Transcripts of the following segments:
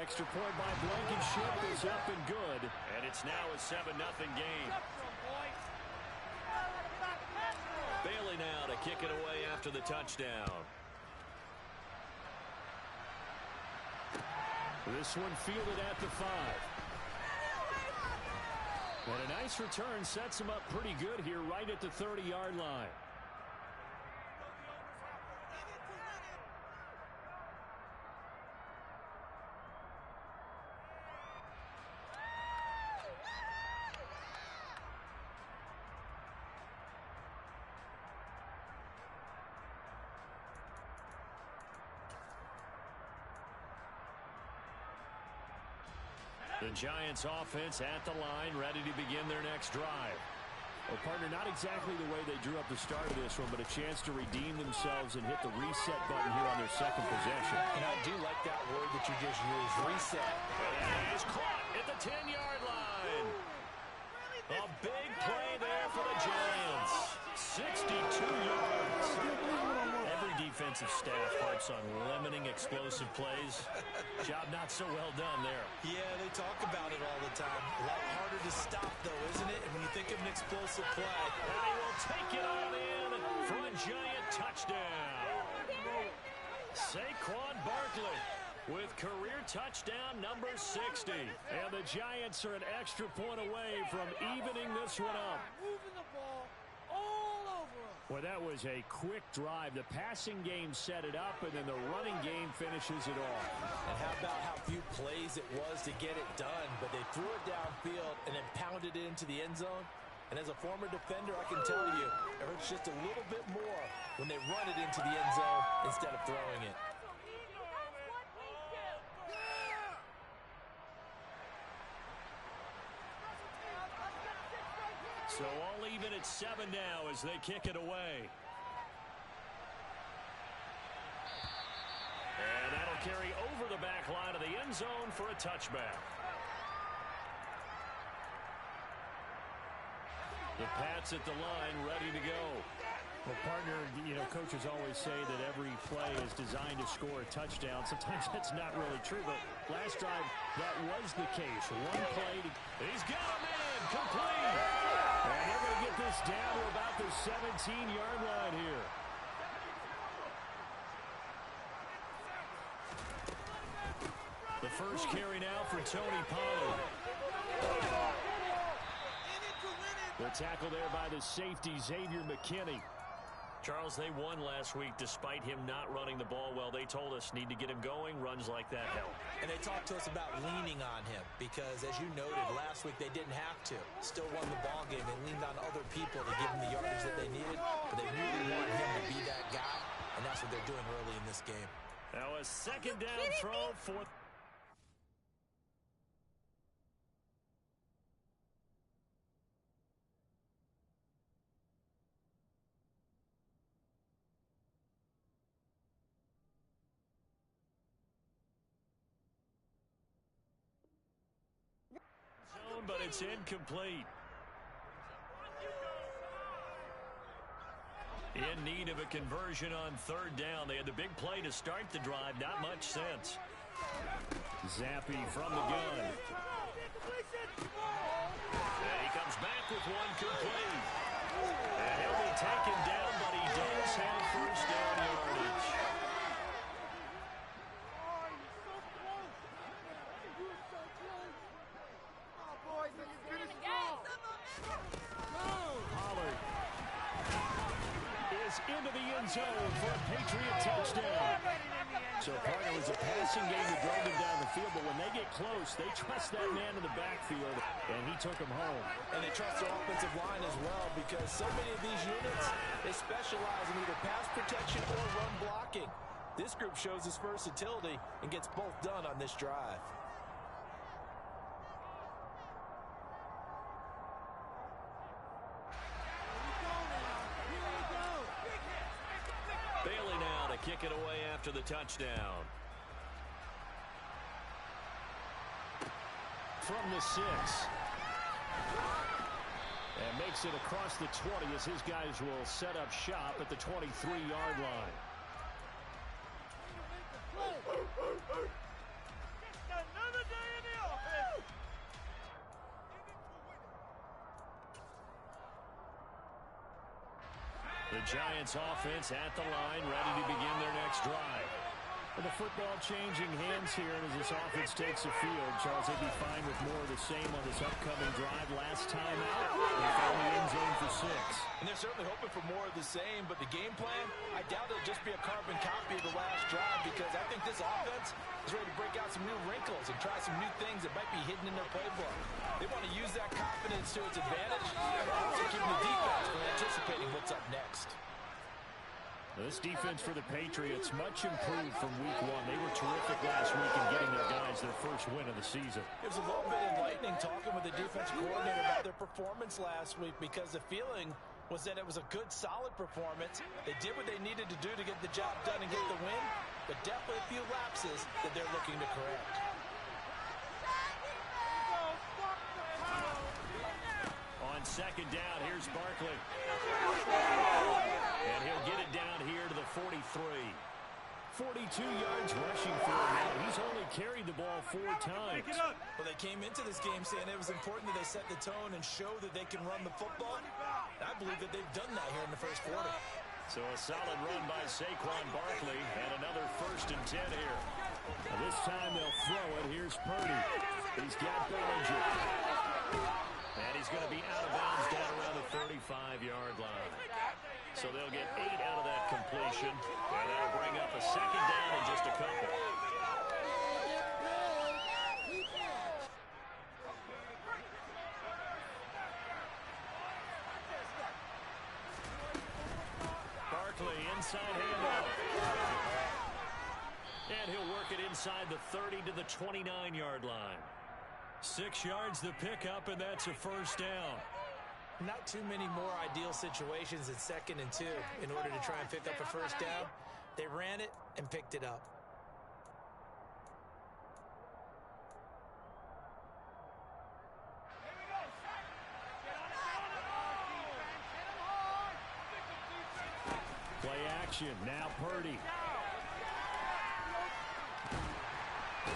Extra point by Blankenship is up and good. And it's now a 7-0 game. Bailey now to kick it away after the touchdown. This one fielded at the 5. And a nice return sets him up pretty good here right at the 30-yard line. The Giants offense at the line, ready to begin their next drive. Well, partner, not exactly the way they drew up the start of this one, but a chance to redeem themselves and hit the reset button here on their second possession. And I do like that word that you just used, reset. And he's caught at the 10-yard line. A big play there for the Giants. 62 yards. Every defensive staff harps on limiting explosive plays. Job not so well done there. Yeah, they talk about it all the time. A lot harder to stop, though, isn't it? And when you think of an explosive play. And he will take it all in for a Giant touchdown. Saquon Barkley with career touchdown number 60. And the Giants are an extra point away from evening this one up. Moving the ball all over them. Well, that was a quick drive. The passing game set it up, and then the running game finishes it off. And how about how few plays it was to get it done, but they threw it downfield and then pounded it into the end zone. And as a former defender, I can tell you, it hurts just a little bit more when they run it into the end zone instead of throwing it. So all even at 7 now as they kick it away. And that'll carry over the back line of the end zone for a touchback. The Pats at the line ready to go. Well, partner, you know, coaches always say that every play is designed to score a touchdown. Sometimes that's not really true, but last drive, that was the case. One play. He's got a man complete. And they're going to get this down to about the 17-yard line here. The first carry now for Tony Pollard. The tackle there by the safety, Xavier McKinney. Charles, they won last week despite him not running the ball well. They told us need to get him going. Runs like that help. And they talked to us about leaning on him because, as you noted, last week they didn't have to. Still won the ball game. They leaned on other people to give them the yardage that they needed, but they really want him to be that guy, and that's what they're doing early in this game. Now a second down throw for... zone, but it's incomplete. In need of a conversion on third down. They had the big play to start the drive. Not much sense. Zappy from the gun. And he comes back with one complete. And he'll be taken down, but he does have first down yardage. Pollard is into the end zone for a Patriot touchdown. So partner, was a passing game that drove them down the field, but when they get close, they trust that man in the backfield, and he took him home. And they trust their offensive line as well because so many of these units, they specialize in either pass protection or run blocking. This group shows its versatility and gets both done on this drive. Bailey now to kick it away after the touchdown. From the 6. And makes it across the 20 as his guys will set up shop at the 23-yard line. The Giants offense at the line, ready to begin their next drive. And the football changing hands here as this offense takes the field. Charles, they'd be fine with more of the same on this upcoming drive. Last time out, they found the end zone for 6. And they're certainly hoping for more of the same, but the game plan, I doubt it'll just be a carbon copy of the last drive, because I think this offense is ready to break out some new wrinkles and try some new things that might be hidden in their playbook. They want to use that confidence to its advantage, and also keeping the defense from anticipating what's up next. This defense for the Patriots much improved from week 1. They were terrific last week in getting their guys their first win of the season. It was a little bit enlightening talking with the defensive coordinator about their performance last week, because the feeling was that it was a good, solid performance. They did what they needed to do to get the job done and get the win, but definitely a few lapses that they're looking to correct. On second down, here's Barkley. And he'll get it down here to the 43. 42 yards rushing for him now. He's only carried the ball 4 times. Well, they came into this game saying it was important that they set the tone and show that they can run the football. I believe that they've done that here in the first quarter. So a solid run by Saquon Barkley, and another 1st and 10 here. Now this time they'll throw it. Here's Purdy. He's got Bellinger. And he's going to be out of bounds down around the 35-yard line. So they'll get 8 out of that completion, and that'll bring up a second down in just a couple. Barkley, inside handoff. And he'll work it inside the 30 to the 29-yard line. 6 yards the pickup, and that's a 1st down. Not too many more ideal situations at 2nd and 2 in order to try and pick up a 1st down. They ran it and picked it up. Play action, now Purdy.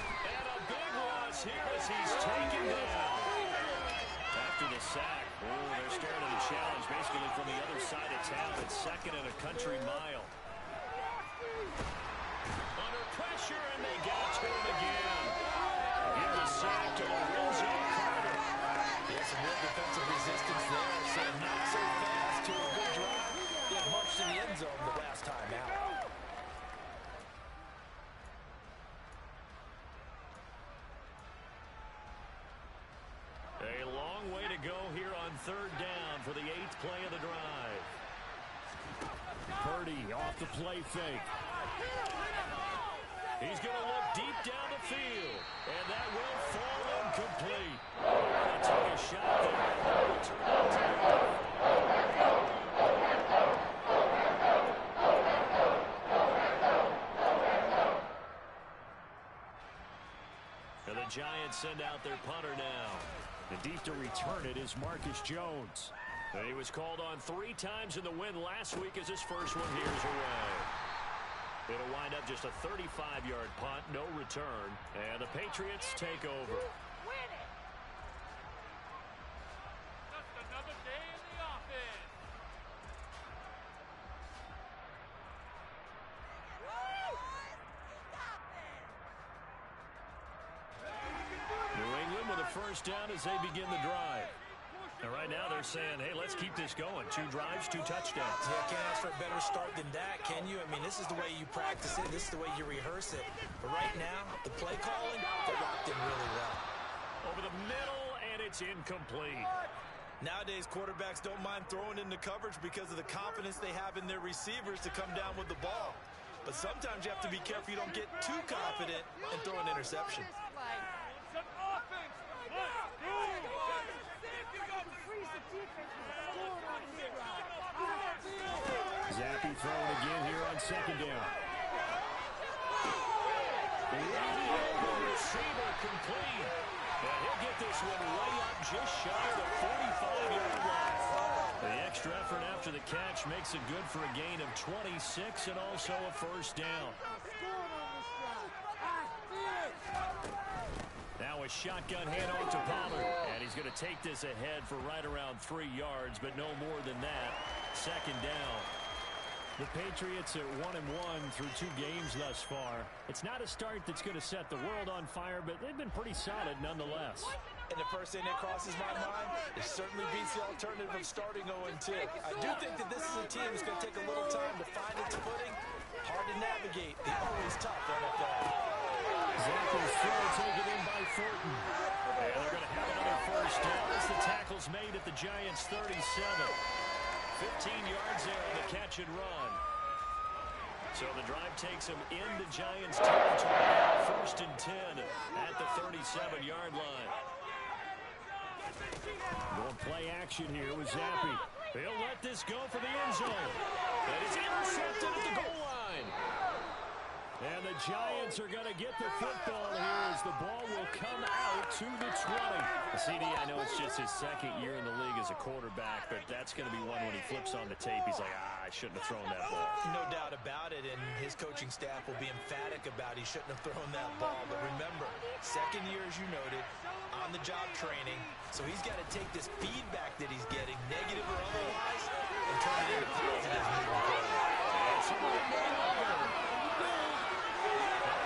And a big loss here as he's taken down. After the sack, they're starting to challenge basically from the other side of town. It's 2nd and a country mile. Under pressure, and they got to him again. Give the sack to Lorenzo Carter. There's some real defensive resistance there, so not so fast to a good drive. They marched to the end zone the last time out. A long way to go here on 3rd down for the 8th play of the drive. Purdy off the play fake. He's going to look deep down the field, and that will fall incomplete. They took a shot there. And the Giants send out their punter now. And deep to return it is Marcus Jones. And he was called on 3 times in the win last week as his first one here's away. It'll wind up just a 35-yard punt, no return, and the Patriots take over. Just another day in the offense. New England with a 1st down as they begin the drive. And right now they're saying, hey, let's keep this going. 2 drives, 2 touchdowns. Yeah, can't ask for a better start than that, can you? I mean, this is the way you practice it. This is the way you rehearse it. But right now, the play calling, they're locked in really well. Over the middle, and it's incomplete. Nowadays, quarterbacks don't mind throwing into coverage because of the confidence they have in their receivers to come down with the ball. But sometimes you have to be careful you don't get too confident and throw an interception. It's an offense. Zappe throwing again here on 2nd down. Receiver complete. And he'll get this one way up just shy of the 45-yard line. The extra effort after the catch makes it good for a gain of 26 and also a 1st down. Now a shotgun handoff to Pollard. And he's going to take this ahead for right around 3 yards, but no more than that. 2nd down. The Patriots at 1-1 through 2 games thus far. It's not a start that's going to set the world on fire, but they've been pretty solid nonetheless. And the first thing that crosses my mind, it certainly beats the alternative of starting 0-2. I do think that this is a team that's going to take a little time to find its footing. Hard to navigate the always tough NFL. Zappa's throw taken in by Thornton. And they're going to have another first down as the tackle's made at the Giants' 37. 15 yards there on the catch and run. So the drive takes them into Giants territory. First and 10 at the 37-yard line. Going play action here with Zappe. He'll let this go for the end zone. That is intercepted at the goal line. And the Giants are going to get the football here as the ball will come out to the 20. CD, I know it's just his second year in the league as a quarterback, but that's going to be one when he flips on the tape. He's like, I shouldn't have thrown that ball. No doubt about it, and his coaching staff will be emphatic about he shouldn't have thrown that ball. But remember, second year, as you noted, on-the-job training, so he's got to take this feedback that he's getting, negative or otherwise, and turn it into positive moving forward.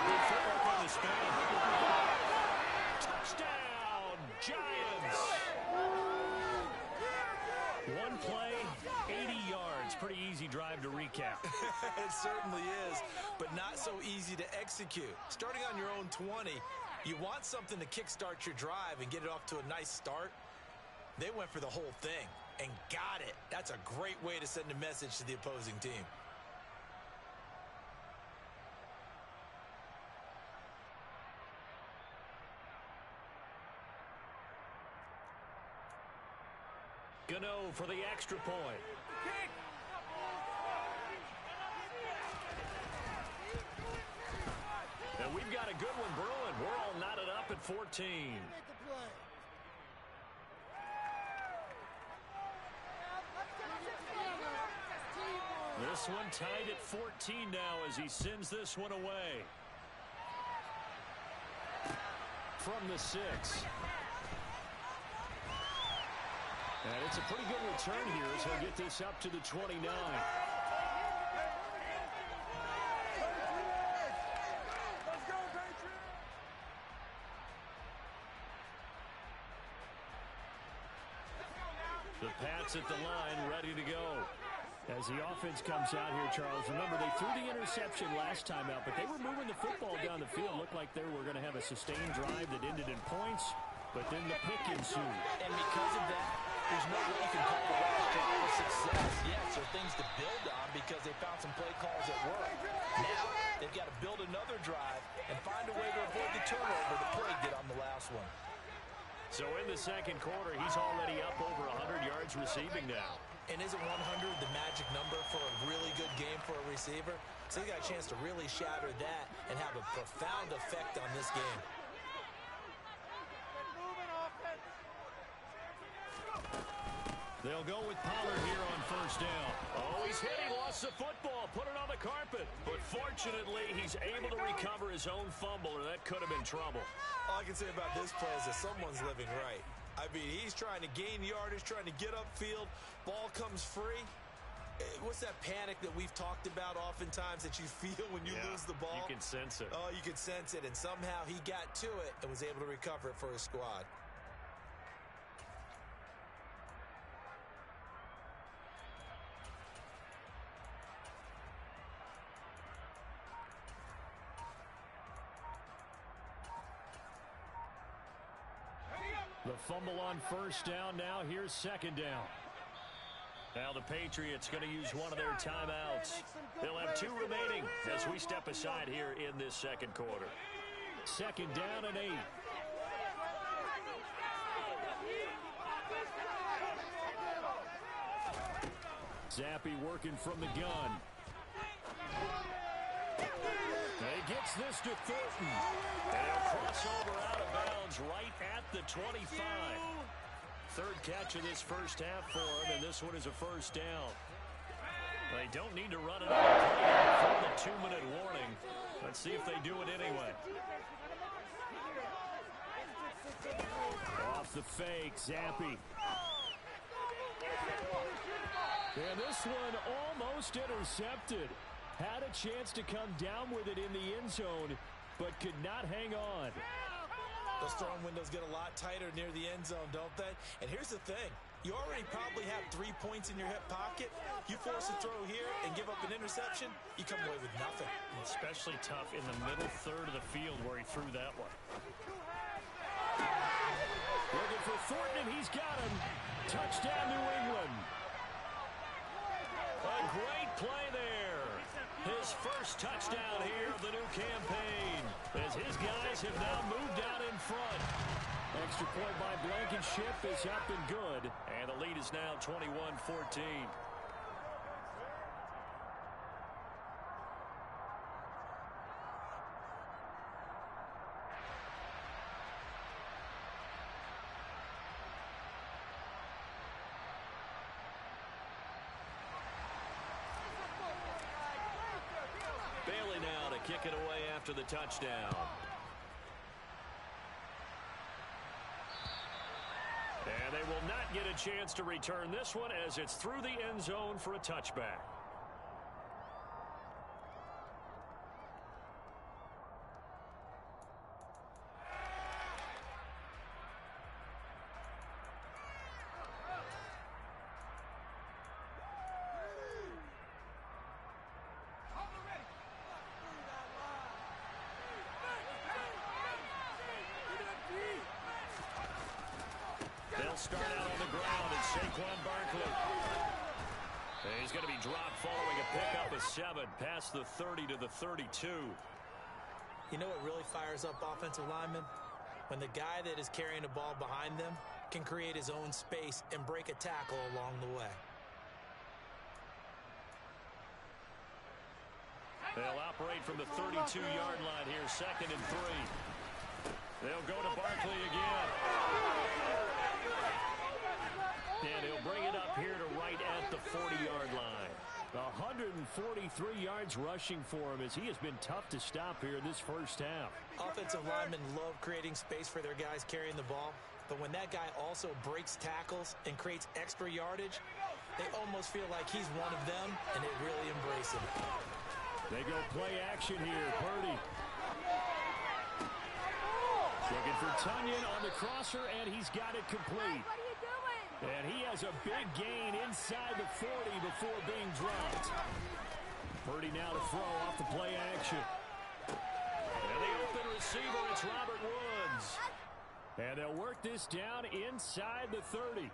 Good footwork on the span. Touchdown, Giants. One play, 80 yards. Pretty easy drive to recap. It certainly is, but not so easy to execute. Starting on your own 20, you want something to kickstart your drive and get it off to a nice start. They went for the whole thing and got it. That's a great way to send a message to the opposing team. Gano for the extra point. And we've got a good one brewing. We're all knotted up at 14. This one tied at 14 now as he sends this one away. From the 6. And it's a pretty good return here as he'll get this up to the 29. The Pats at the line, ready to go. As the offense comes out here, Charles, remember they threw the interception last time out, but they were moving the football down the field. Looked like they were going to have a sustained drive that ended in points, but then the pick ensued. And because of that, there's no way you can call the last drive a success. Yes, there are things to build on because they found some play calls that work. Now, they've got to build another drive and find a way to avoid the turnover that plagued it on the last one. So in the second quarter, he's already up over 100 yards receiving now. And isn't 100 the magic number for a really good game for a receiver? So he got a chance to really shatter that and have a profound effect on this game. They'll go with Pollard here on first down. Oh, he's hit. He lost the football. Put it on the carpet. But fortunately, he's able to recover his own fumble, or that could have been trouble. All I can say about this play is that someone's living right. I mean, he's trying to gain yardage, trying to get upfield. Ball comes free. What's that panic that we've talked about oftentimes that you feel when you lose the ball? You can sense it. Oh, you can sense it. And somehow he got to it and was able to recover it for his squad. The fumble on first down now. Here's second down. Now the Patriots going to use one of their timeouts. They'll have 2 remaining as we step aside here in this second quarter. Second down and 8. Zappe working from the gun. He gets this to Thornton. And he'll cross over out of bounds right at the 25. Third catch of this first half for him, and this one is a first down. They don't need to run it out from the 2-minute warning. Let's see if they do it anyway. Off the fake, Zappe. And this one almost intercepted. Had a chance to come down with it in the end zone, but could not hang on. Those throwing windows get a lot tighter near the end zone, don't they? And here's the thing. You already probably have 3 points in your hip pocket. You force a throw here and give up an interception, you come away with nothing. Especially tough in the middle third of the field where he threw that one. Looking for Thornton, and he's got him. Touchdown, New England. A great play there. His first touchdown here of the new campaign, as his guys have now moved out in front. Extra point by Blankenship is up and good, and the lead is now 21-14. Bailey now to kick it away after the touchdown. And they will not get a chance to return this one as it's through the end zone for a touchback. They'll start out on the ground, and Saquon Barkley. He's going to be dropped following a pickup of 7 past the 30 to the 32. You know what really fires up offensive linemen? When the guy that is carrying the ball behind them can create his own space and break a tackle along the way. They'll operate from the 32-yard line here, 2nd and 3. They'll go to Barkley again. And he'll bring it up here to right at the 40-yard line. 143 yards rushing for him as he has been tough to stop here this first half. Offensive linemen love creating space for their guys carrying the ball, but when that guy also breaks tackles and creates extra yardage, they almost feel like he's one of them, and they really embrace him. They go play action here. Purdy looking for Tunyon on the crosser, and he's got it complete. And he has a big gain inside the 40 before being dropped. Purdy now to throw off the play action. And the open receiver, it's Robert Woods. And they'll work this down inside the 30.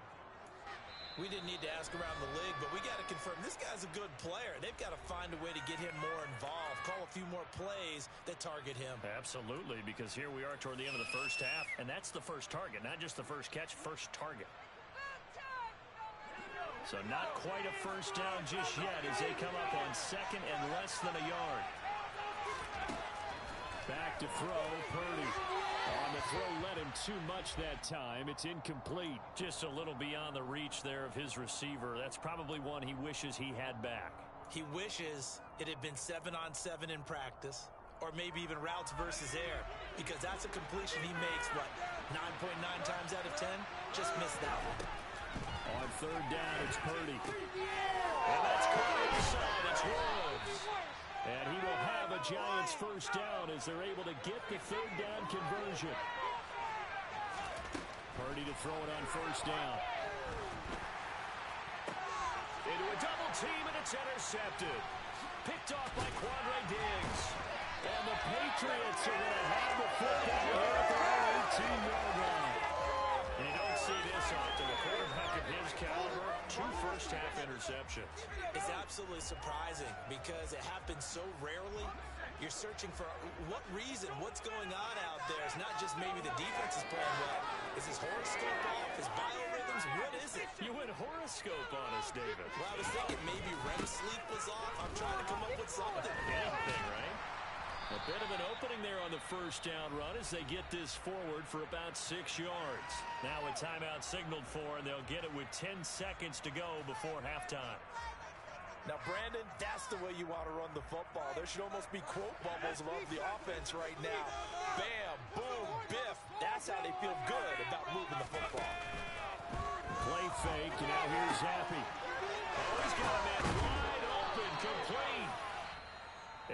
We didn't need to ask around the league, but we got to confirm this guy's a good player. They've got to find a way to get him more involved, call a few more plays that target him. Absolutely, because here we are toward the end of the first half, and that's the first target, not just the first catch, first target. So not quite a first down just yet as they come up on 2nd and less than a yard. Back to throw, Purdy. On the throw, led him too much that time. It's incomplete. Just a little beyond the reach there of his receiver. That's probably one he wishes he had back. He wishes it had been 7-on-7 in practice, or maybe even routes versus air, because that's a completion he makes, what, 9.9 times out of 10? Just missed that one. On 3rd down, it's Purdy. And that's caught inside. It's Woods. And he will have a Giants first down as they're able to get the 3rd down conversion. Purdy to throw it on 1st down. Into a double team, and it's intercepted. Picked off by Quandre Diggs. And the Patriots are going to have the football here at their own 18-yard line. And you don't see this often. A quarterback of his caliber, 2 first-half interceptions. It's absolutely surprising because it happens so rarely. You're searching for what reason, what's going on out there. It's not just maybe the defense is playing well. Is his horoscope off? His biorhythms? What is it? You went horoscope on us, David. Well, I was thinking maybe REM sleep was off. I'm trying to come up with something. Anything, right? A bit of an opening there on the first down run as they get this forward for about 6 yards. Now a timeout signaled for, and they'll get it with 10 seconds to go before halftime. Now, Brandon, that's the way you want to run the football. There should almost be quote bubbles above the offense right now. Bam, boom, biff. That's how they feel good about moving the football. Play fake, and now here's Zappe. Oh, he's got a man wide open, complete.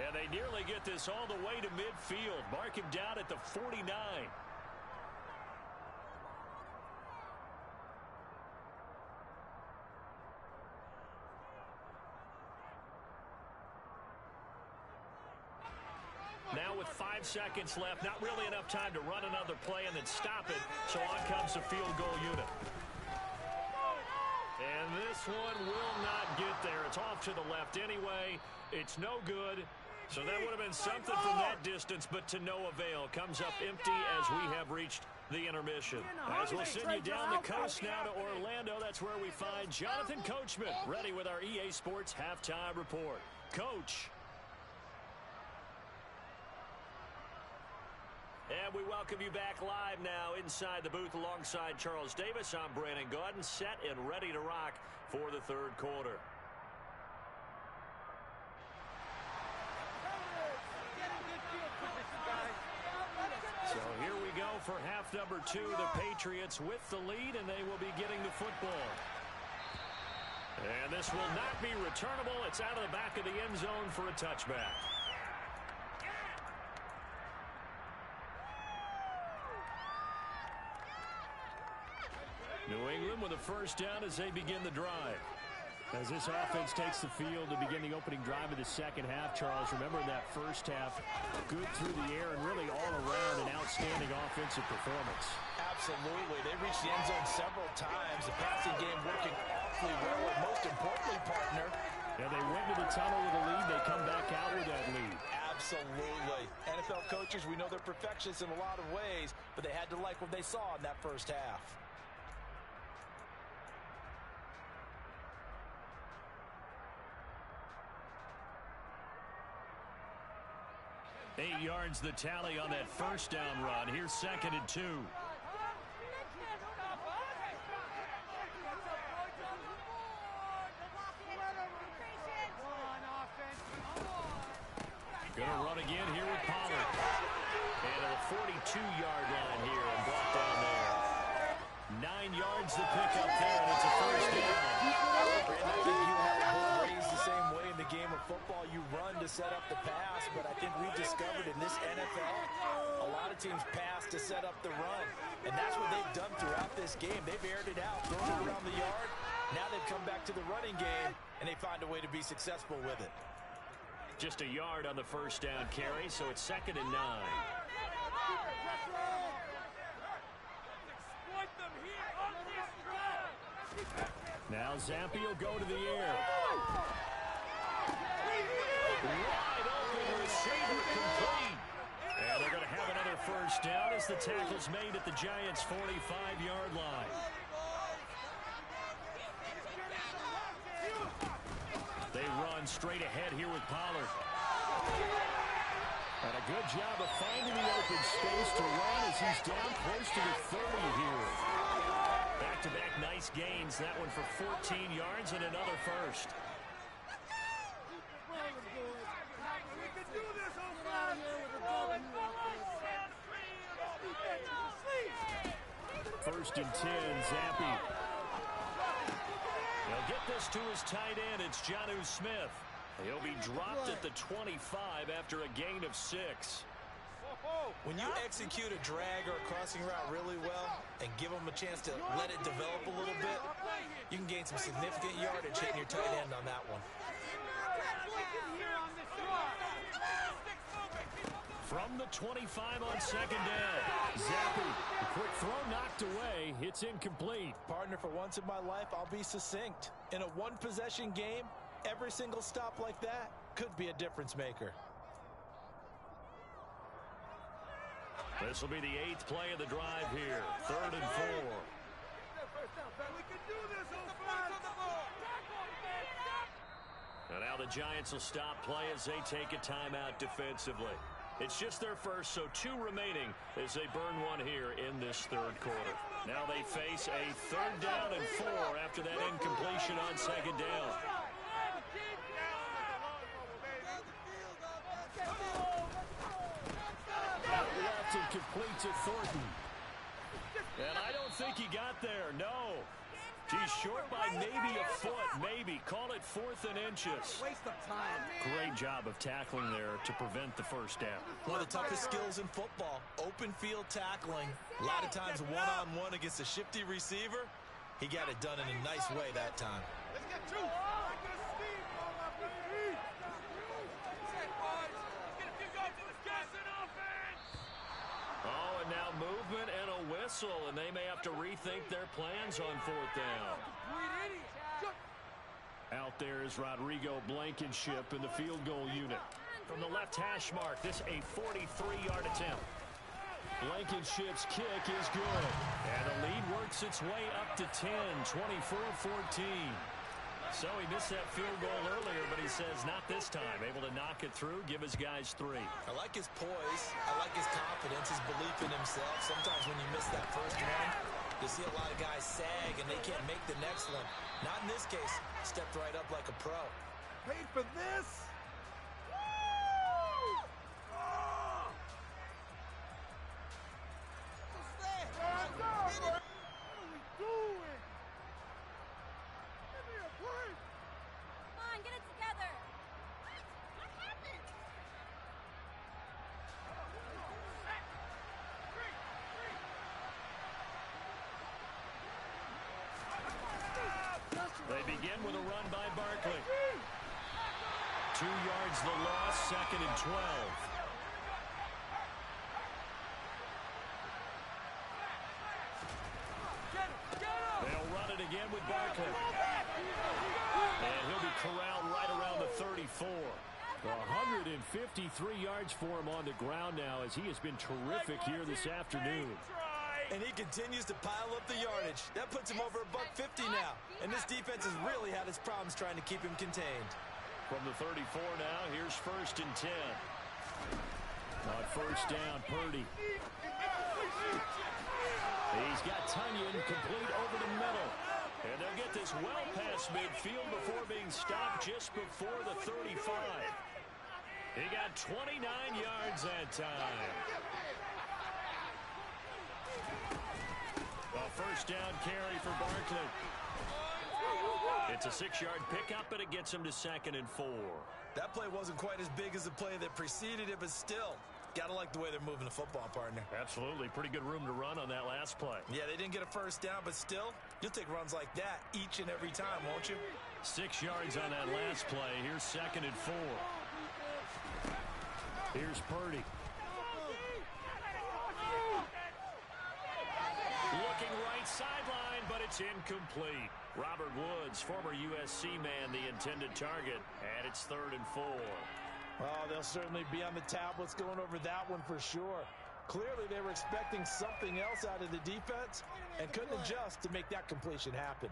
And they nearly get this all the way to midfield. Mark him down at the 49. Now with 5 seconds left, not really enough time to run another play and then stop it. So on comes the field goal unit. And this one will not get there. It's off to the left anyway. It's no good. So that would have been something from that distance, but to no avail. Comes up empty as we have reached the intermission. As we'll send you down the coast now to Orlando, that's where we find Jonathan Coachman, ready with our EA Sports Halftime Report. Coach. And we welcome you back live now inside the booth alongside Charles Davis. I'm Brandon Gaudin, set and ready to rock for the third quarter. So here we go for half number 2. The Patriots with the lead, and they will be getting the football. And this will not be returnable. It's out of the back of the end zone for a touchback. New England with a first down as they begin the drive. As this offense takes the field to begin the opening drive of the second half, Charles, remember in that first half, good through the air and really all around an outstanding offensive performance. Absolutely. They reached the end zone several times. The passing game working awfully well, and most importantly, partner. Yeah, they went to the tunnel with a lead. They come back out with that lead. Absolutely. NFL coaches, we know they're perfectionists in a lot of ways, but they had to like what they saw in that first half. Eight yards the tally on that first down run. Here's 2nd and 2. Gonna run again here with Pollard. And at the 42-yard line here and brought down there. 9 yards to pick up there, and it's a first down. And I think you have both raised the same way in the game of football. You run to set up the pass, but I think we've discovered in this NFL, a lot of teams pass to set up the run. And that's what they've done throughout this game. They've aired it out, thrown it around the yard. Now they've come back to the running game, and they find a way to be successful with it. Just a yard on the first down carry, so it's 2nd and 9. Now Zampi will go to the air. Wide open receiver, complete. And they're going to have another first down as the tackle's made at the Giants' 45-yard line. They run straight ahead here with Pollard. And a good job of finding the open space to run as he's down close to the 30 here. Back-to-back nice gains. That one for 14 yards and another first. First and 10, Zampi. He'll get this to his tight end. It's Jonnu Smith. He'll be dropped at the 25 after a gain of 6. When you execute a drag or a crossing route really well and give them a chance to let it develop a little bit, you can gain some significant yardage hitting your tight end on that one. From the 25 on 2nd down, Zampi, a quick throw knocked away. It's incomplete. Partner, for once in my life, I'll be succinct. In a one-possession game, every single stop like that could be a difference maker. This will be the 8th play of the drive here. 3rd and 4. And now the Giants will stop play as they take a timeout defensively. It's just their first, so 2 remaining as they burn one here in this third quarter. Now they face a 3rd down and 4 after that incompletion on 2nd down. Left and complete to Thornton. And I don't think he got there, no. He's short by maybe a foot, maybe. Call it 4th and inches. Waste of time. Great job of tackling there to prevent the first down. One of the toughest skills in football, open field tackling. A lot of times one-on-one against a shifty receiver. He got it done in a nice way that time. Let's get two. Oh, and now movement and a whistle, and they may have to rethink their plans on 4th down. Out there is Rodrigo Blankenship in the field goal unit. From the left hash mark, this a 43-yard attempt. Blankenship's kick is good. And the lead works its way up to 10, 24-14. So he missed that field goal earlier, but he says not this time. Able to knock it through, give his guys 3. I like his poise. I like his confidence, his belief in himself. Sometimes when you miss that first one, you see a lot of guys sag and they can't make the next one. Not in this case. Stepped right up like a pro. Paid for this? They begin with a run by Barkley. 2 yards the loss, 2nd and 12. They'll run it again with Barkley. And he'll be corralled right around the 34. 153 yards for him on the ground now as he has been terrific here this afternoon. And he continues to pile up the yardage. That puts him over $150 now. And this defense has really had its problems trying to keep him contained. From the 34 now, here's 1st and 10. On 1st down, Purdy. He's got Tunyon complete over the middle. And they'll get this well past midfield before being stopped just before the 35. He got 29 yards that time. A 1st down carry for Barkley. It's a 6-yard pickup, but it gets him to 2nd and 4. That play wasn't quite as big as the play that preceded it, but still, gotta like the way they're moving the football, partner. Absolutely. Pretty good room to run on that last play. Yeah, they didn't get a 1st down, but still, you'll take runs like that each and every time, won't you? 6 yards on that last play. Here's 2nd and 4. Here's Purdy. Looking right sideline, but it's incomplete. Robert Woods, former USC man, the intended target, and it's 3rd and 4. Oh, they'll certainly be on the tablets going over that one for sure. Clearly, they were expecting something else out of the defense and couldn't adjust to make that completion happen.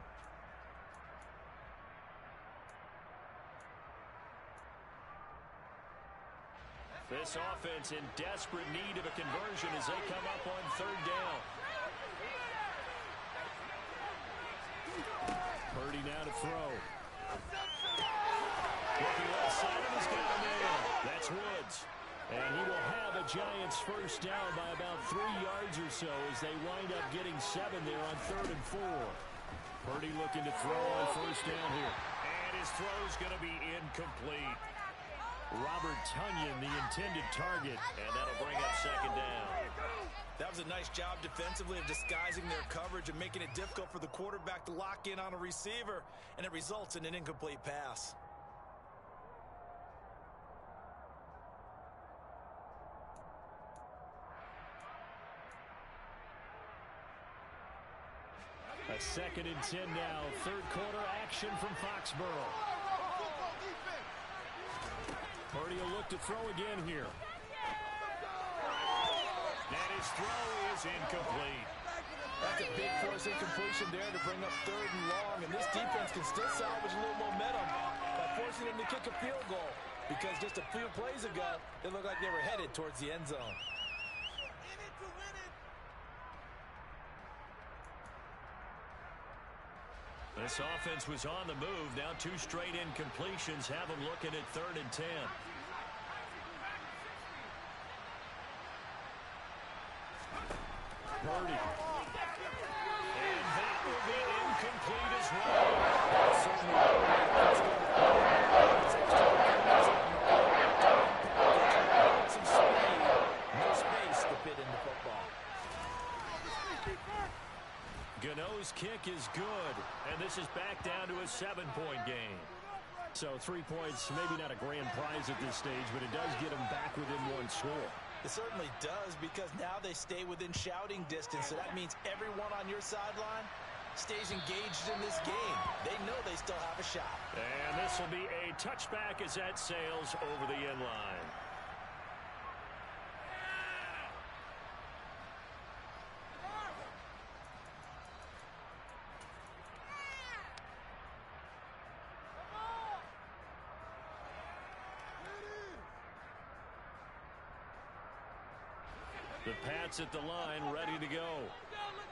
This offense in desperate need of a conversion as they come up on 3rd down. Purdy now to throw. Looking left side, and he's got a man. That's Woods. And he will have a Giants 1st down by about 3 yards or so as they wind up getting 7 there on 3rd and 4. Purdy looking to throw on 1st down here. And his throw's going to be incomplete. Robert Tunyon, the intended target, and that'll bring up 2nd down. That was a nice job defensively of disguising their coverage and making it difficult for the quarterback to lock in on a receiver, and it results in an incomplete pass. A 2nd and 10 now. 3rd quarter action from Foxborough. Purdy will look to throw again here. And his throw is incomplete. That's a big force incompletion there to bring up 3rd and long, and this defense can still salvage a little momentum by forcing them to kick a field goal, because just a few plays ago, it looked like they were headed towards the end zone. This offense was on the move. Now 2 straight incompletions have them looking at 3rd and 10. Purdy. And that will be incomplete. incomplete as well. Some speed, no space to fit into football. Gano's kick is good, and this is back down to a 7-point game. So 3 points, maybe not a grand prize at this stage, but it does get them back within one score. It certainly does, because now they stay within shouting distance, so that means everyone on your sideline stays engaged in this game. They know they still have a shot. And this will be a touchback as that sails over the end line. The Pats at the line, ready to go.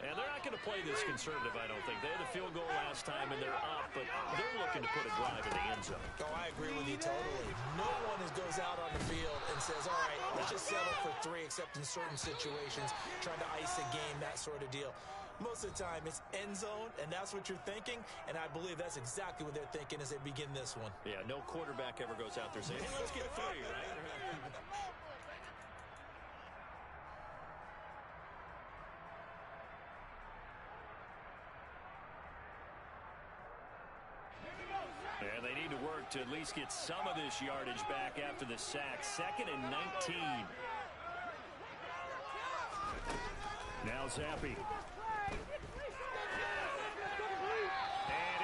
And they're not going to play this conservative, I don't think. They had a field goal last time, and they're up, but they're looking to put a drive in the end zone. Oh, I agree with you totally. No one goes out on the field and says, all right, let's just settle for 3, except in certain situations, trying to ice a game, that sort of deal. Most of the time, it's end zone, and that's what you're thinking, and I believe that's exactly what they're thinking as they begin this one. Yeah, no quarterback ever goes out there saying, hey, let's get 3, right? And they need to work to at least get some of this yardage back after the sack. 2nd and 19. Now Zappi. And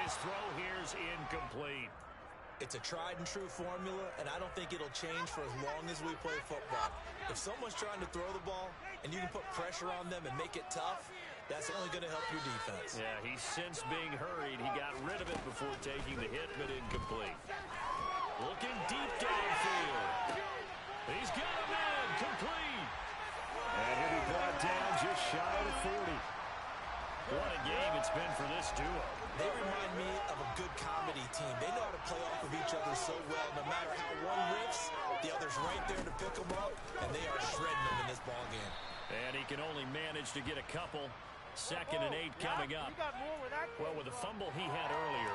his throw here's incomplete. It's a tried and true formula, and I don't think it'll change for as long as we play football. If someone's trying to throw the ball and you can put pressure on them and make it tough, that's only going to help your defense. Yeah, he's since being hurried. He got rid of it before taking the hit, but incomplete. Looking deep downfield. He's got a man complete. And he'll be brought down just shy of 40. What a game it's been for this duo. They remind me of a good comedy team. They know how to play off of each other so well. No matter how one riffs, the other's right there to pick them up, and they are shredding them in this ball game. And he can only manage to get a couple. 2nd and 8 coming up. Well, with the fumble he had earlier,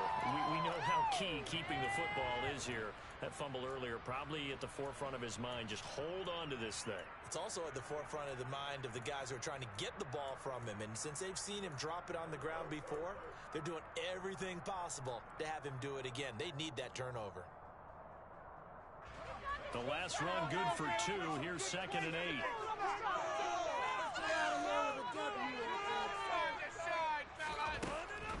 we know how key keeping the football is here. That fumble earlier probably at the forefront of his mind. Just hold on to this thing. It's also at the forefront of the mind of the guys who are trying to get the ball from him. And since they've seen him drop it on the ground before, they're doing everything possible to have him do it again. They need that turnover. The last run good for 2. Here's 2nd and 8.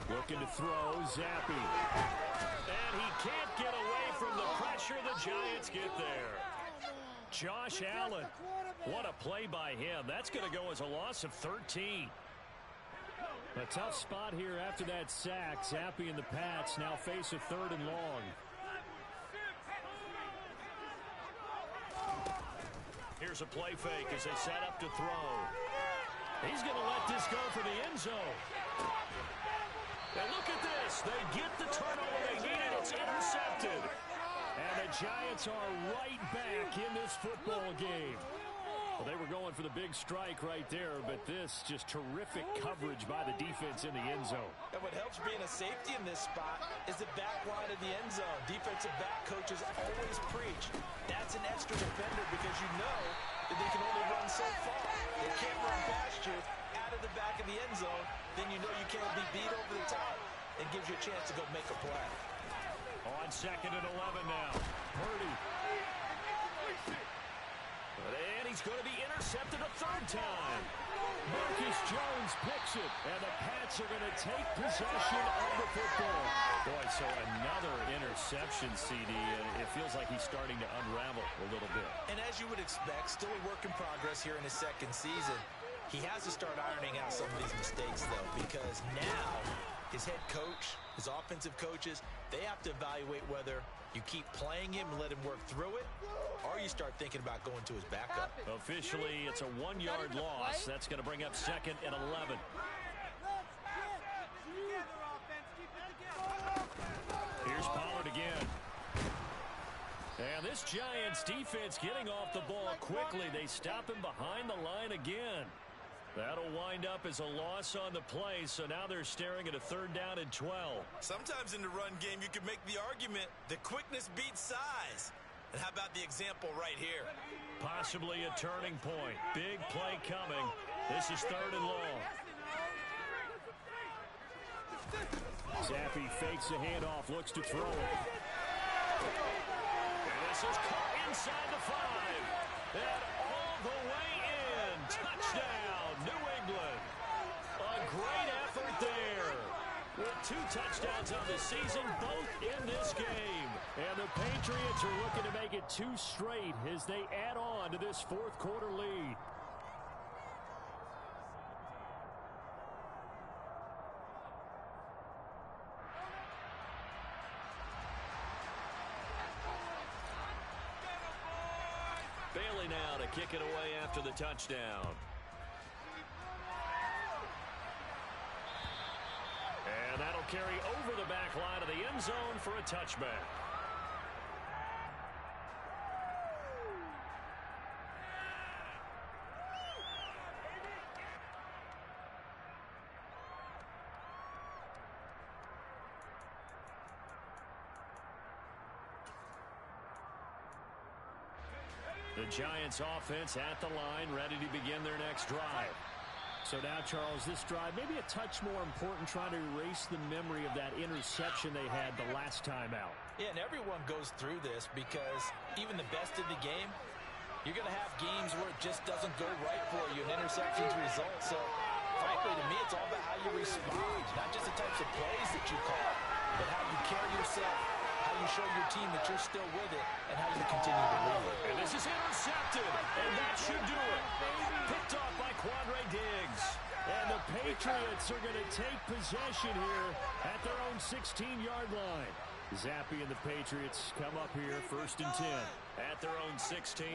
Looking to throw, Zappi. And he can't get away from the pressure. The Giants get there. Josh Allen. What a play by him. That's going to go as a loss of 13. A tough spot here after that sack. Zappi and the Pats now face a 3rd and long. Here's a play fake as they set up to throw. He's going to let this go for the end zone. And look at this. They get the turnover they needed. It's intercepted. And the Giants are right back in this football game. Well, they were going for the big strike right there, but this just terrific coverage by the defense in the end zone. And what helps being a safety in this spot is the back line of the end zone. Defensive back coaches always preach. That's an extra defender because you know that they can only run so far. They can't run past you out of the back of the end zone. Then you know you can't be beat over the top. It gives you a chance to go make a play. On 2nd and 11 now. Purdy. And he's going to be intercepted a 3rd time. Marcus Jones picks it, and the Pats are going to take possession of the football. Boy, so another interception, CD, and it feels like he's starting to unravel a little bit. And as you would expect, still a work in progress here in his 2nd season. He has to start ironing out some of these mistakes, though, because now his head coach, his offensive coaches, they have to evaluate whether you keep playing him and let him work through it, or you start thinking about going to his backup. Officially, it's a 1-yard loss. That's going to bring up 2nd and 11. Here's Pollard again. And this Giants defense getting off the ball quickly. They stop him behind the line again. That'll wind up as a loss on the play, so now they're staring at a 3rd down and 12. Sometimes in the run game, you can make the argument that quickness beats size. And how about the example right here? Possibly a turning point. Big play coming. This is 3rd and long. Zappi fakes the handoff, looks to throw it. And this is caught inside the 5. And all the way in. Touchdown, New England. A great effort there. With 2 touchdowns on the season, both in this game. And the Patriots are looking to make it 2 straight as they add on to this 4th quarter lead. Bailey now to kick it away after the touchdown. And that'll carry over the back line of the end zone for a touchback. The Giants offense at the line, ready to begin their next drive. So now, Charles, this drive maybe a touch more important, trying to erase the memory of that interception they had the last time out. Yeah, and everyone goes through this because even the best in the game, you're going to have games where it just doesn't go right for you, and interceptions result. So, frankly, to me, it's all about how you respond, not just the types of plays that you call, but how you carry yourself, how you show your team that you're still with it, and how you continue to lead it. And this is intercepted, and that should do it. Picked off by Quandre Diggs. And the Patriots are going to take possession here at their own 16-yard line. Zappi and the Patriots come up here 1st and 10 at their own 16.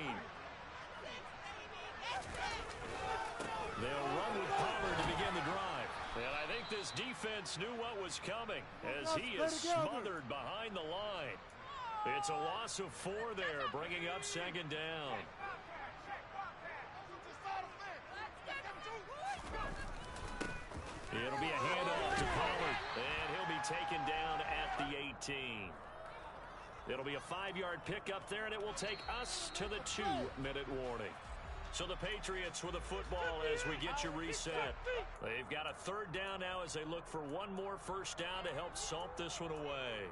They'll run with Pollard to begin the drive. And I think this defense knew what was coming as he is smothered behind the line. It's a loss of 4 there, bringing up 2nd down. It'll be a handoff to Pollard, and he'll be taken down at the 18. It'll be a 5-yard pickup there, and it will take us to the 2-minute warning. So the Patriots with a football as we get you reset. They've got a 3rd down now as they look for one more 1st down to help salt this one away.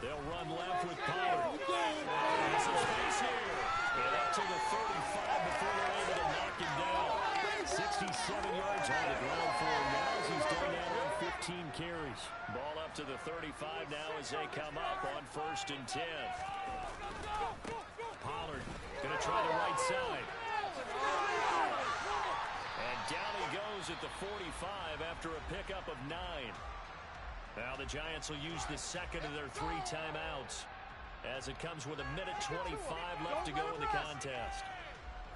They'll run left with Pollard. This is space here. And up to the 35 before they're able to knock him down. 67 yards on the ground for him now as he's done that on 15 carries. Ball up to the 35 now as they come up on 1st and 10. Pollard going to try the right side. And down he goes at the 45 after a pickup of 9. Now the Giants will use the 2nd of their 3 timeouts as it comes with 1:25 left to go in the contest.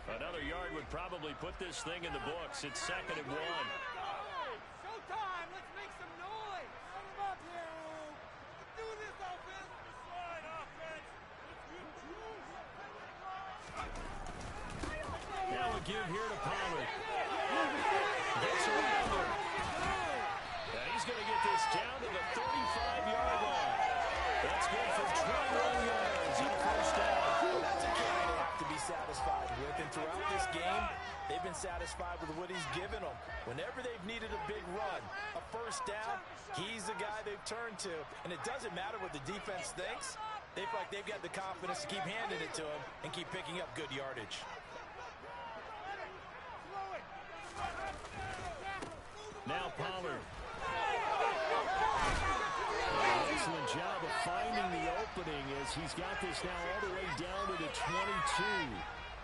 Another yard would probably put this thing in the books. It's 2nd and 1. Showtime! Let's make some noise! Let's do this offense! Slide offense! Now a give here to Pollard. Gets around him. And he's going to get this down to the 35-yard line. That's good for 21 yards and a 1st down. Well, that's a carry they have to be satisfied with. And throughout this game, they've been satisfied with what he's given them. Whenever they've needed a big run, a 1st down, he's the guy they've turned to. And it doesn't matter what the defense thinks. They feel like they've got the confidence to keep handing it to him and keep picking up good yardage. Now Pollard. Excellent job of finding the opening as he's got this now all the way down to the 22.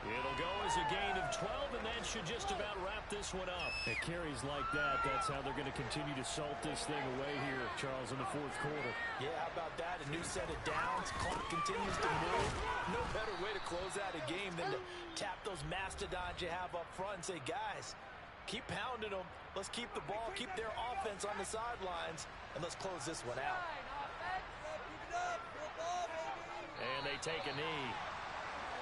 It'll go as a gain of 12, and that should just about wrap this one up. At carries like that, that's how they're going to continue to salt this thing away here, Charles, in the 4th quarter. Yeah, how about that? A new set of downs. Clock continues to move. No better way to close out a game than to tap those mastodons you have up front and say, guys, Keep pounding them. Let's keep the ball, keep their offense on the sidelines, and let's close this one out. And they take a knee.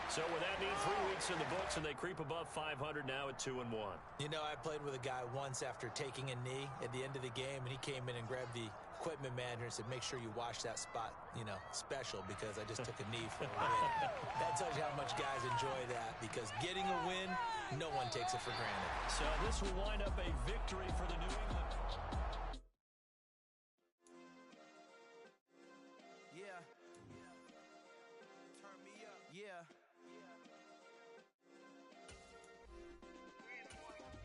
So with that knee, 3 weeks in the books, and they creep above 500 now at 2-1. You know, I played with a guy once after taking a knee at the end of the game, and he came in and grabbed the equipment manager and said, make sure you wash that spot, you know, special, because I just took a knee for a win. That tells you how much guys enjoy that, because getting a win, no one takes it for granted. So this will wind up a victory for the New England. Yeah. Turn me up. Yeah.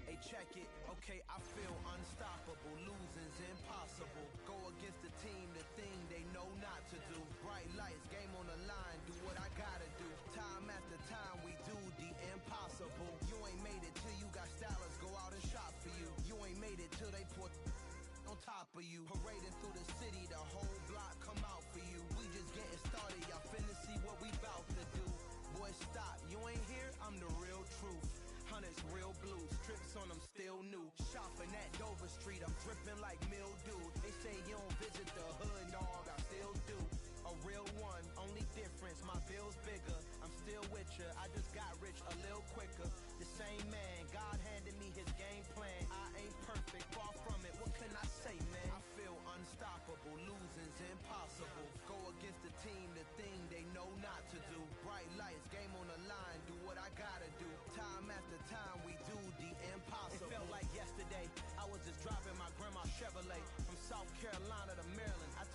Hey, check it. Okay, I feel unstoppable. Losing's impossible. Go against the team, the thing they know not to do. Bright lights, game on the line. Do what I gotta do. Time after time, we do the impossible. You ain't made it till you got stylists go out and shop for you. You ain't made it till they put on top of you. Parading through the city, the whole block come out for you. We just getting started. Y'all finna see what we bout to do. Boy, stop. You ain't here? I'm the real truth. Hunters, real blue, strips on them still new. Shopping at Dover Street, I'm dripping like mildew. They say you don't visit the hood, dog, I still do. A real one, only difference, my bill's bigger. I'm still with ya, I just got rich a little quicker. The same man, God handed me his game plan. I ain't perfect, far from it, what can I say, man? I feel unstoppable, losing's impossible. Go against the team, the thing they know not to do. Bright lights, game on the line, do what I gotta do. Time after time, we do the impossible. It felt like yesterday, I was just driving my grandma's Chevrolet from South Carolina